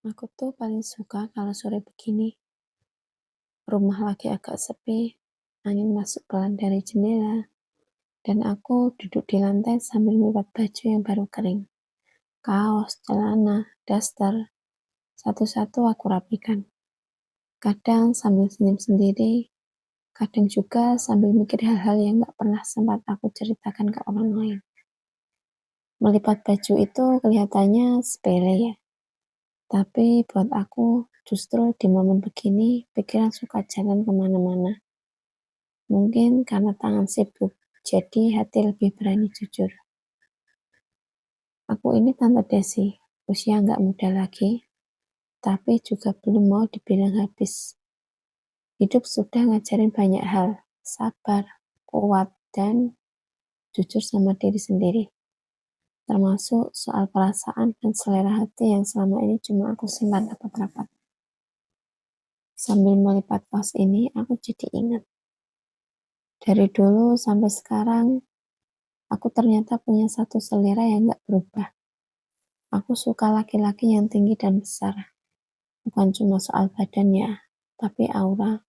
Aku tuh paling suka kalau sore begini, rumah lagi agak sepi, angin masuk pelan dari jendela, dan aku duduk di lantai sambil melihat baju yang baru kering. Kaos, celana, daster, satu-satu aku rapikan. Kadang sambil senyum sendiri, kadang juga sambil mikir hal-hal yang gak pernah sempat aku ceritakan ke orang lain. Melipat baju itu kelihatannya sepele ya, tapi buat aku justru di momen begini pikiran suka jalan kemana-mana. Mungkin karena tangan sibuk, jadi hati lebih berani jujur. Aku ini Tante Desi, usia nggak muda lagi, tapi juga belum mau dibilang habis. Hidup sudah ngajarin banyak hal, sabar, kuat, dan jujur sama diri sendiri. Termasuk soal perasaan dan selera hati yang selama ini cuma aku simpan rapat-rapat. Sambil melipat kaos ini, aku jadi ingat. Dari dulu sampai sekarang, aku ternyata punya satu selera yang gak berubah. Aku suka laki-laki yang tinggi dan besar. Bukan cuma soal badannya, tapi aura.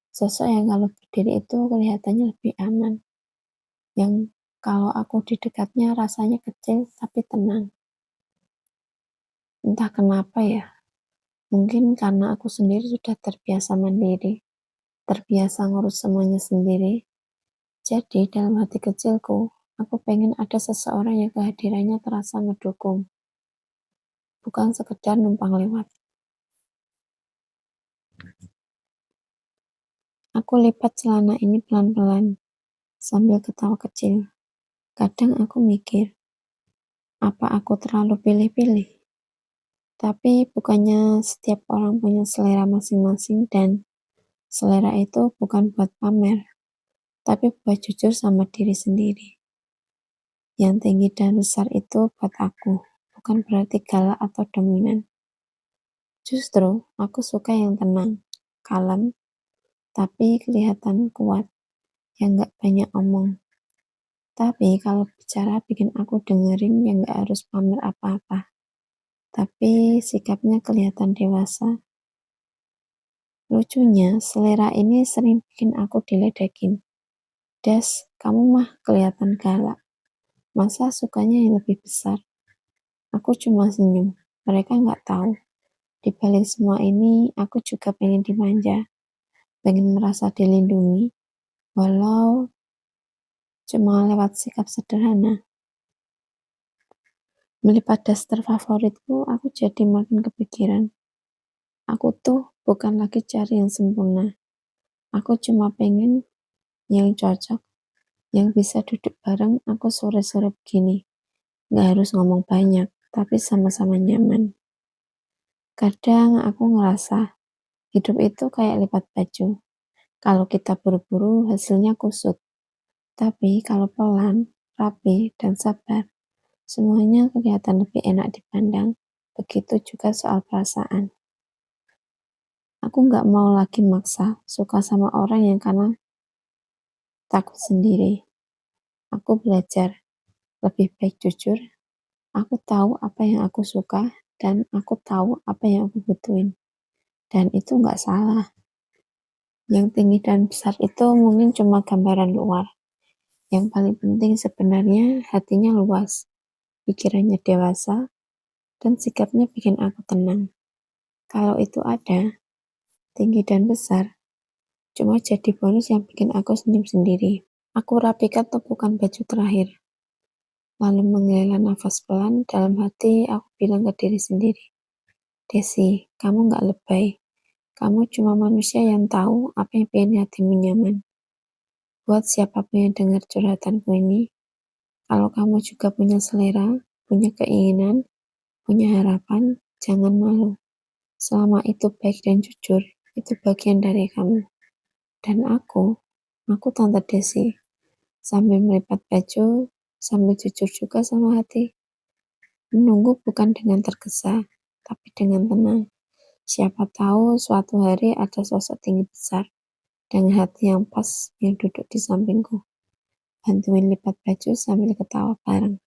Sosok yang kalau berdiri itu kelihatannya lebih aman. Yang kalau aku di dekatnya rasanya kecil tapi tenang. Entah kenapa ya, mungkin karena aku sendiri sudah terbiasa mandiri, terbiasa ngurus semuanya sendiri. Jadi dalam hati kecilku, aku pengen ada seseorang yang kehadirannya terasa mendukung, bukan sekedar numpang lewat. Aku lipat celana ini pelan-pelan, sambil ketawa kecil. Kadang aku mikir, apa aku terlalu pilih-pilih? Tapi bukannya setiap orang punya selera masing-masing dan selera itu bukan buat pamer, tapi buat jujur sama diri sendiri. Yang tinggi dan besar itu buat aku, bukan berarti galak atau dominan. Justru aku suka yang tenang, kalem, tapi kelihatan kuat, yang gak banyak omong. Tapi kalau bicara bikin aku dengerin yang gak harus pamer apa-apa. Tapi sikapnya kelihatan dewasa. Lucunya, selera ini sering bikin aku diledekin. Des, kamu mah kelihatan galak. Masa sukanya yang lebih besar? Aku cuma senyum. Mereka nggak tahu. Di balik semua ini, aku juga pengen dimanja. Pengen merasa dilindungi. Walau cuma lewat sikap sederhana. Melipat daster favoritku, aku jadi makin kepikiran. Aku tuh bukan lagi cari yang sempurna. Aku cuma pengen yang cocok, yang bisa duduk bareng aku sore-sore begini. Nggak harus ngomong banyak, tapi sama-sama nyaman. Kadang aku ngerasa hidup itu kayak lipat baju. Kalau kita buru-buru, hasilnya kusut. Tapi kalau pelan, rapi, dan sabar, semuanya kelihatan lebih enak dipandang. Begitu juga soal perasaan. Aku nggak mau lagi maksa suka sama orang yang karena takut sendiri. Aku belajar lebih baik jujur. Aku tahu apa yang aku suka dan aku tahu apa yang aku butuhin. Dan itu nggak salah. Yang tinggi dan besar itu mungkin cuma gambaran luar. Yang paling penting sebenarnya hatinya luas, pikirannya dewasa, dan sikapnya bikin aku tenang. Kalau itu ada, tinggi dan besar, cuma jadi bonus yang bikin aku senyum sendiri. Aku rapikan tumpukan baju terakhir, lalu menghela nafas pelan dalam hati aku bilang ke diri sendiri. Desi, kamu nggak lebay. Kamu cuma manusia yang tahu apa yang bikin hatimu nyaman. Buat siapapun yang dengar curhatanku ini, kalau kamu juga punya selera, punya keinginan, punya harapan, jangan malu. Selama itu baik dan jujur, itu bagian dari kamu. Dan aku Tante Desi, sambil melipat baju, sambil jujur juga sama hati. Menunggu bukan dengan tergesa, tapi dengan tenang. Siapa tahu suatu hari ada sosok tinggi besar dengan hati yang pas yang duduk di sampingku. Bantuin lipat baju sambil ketawa bareng.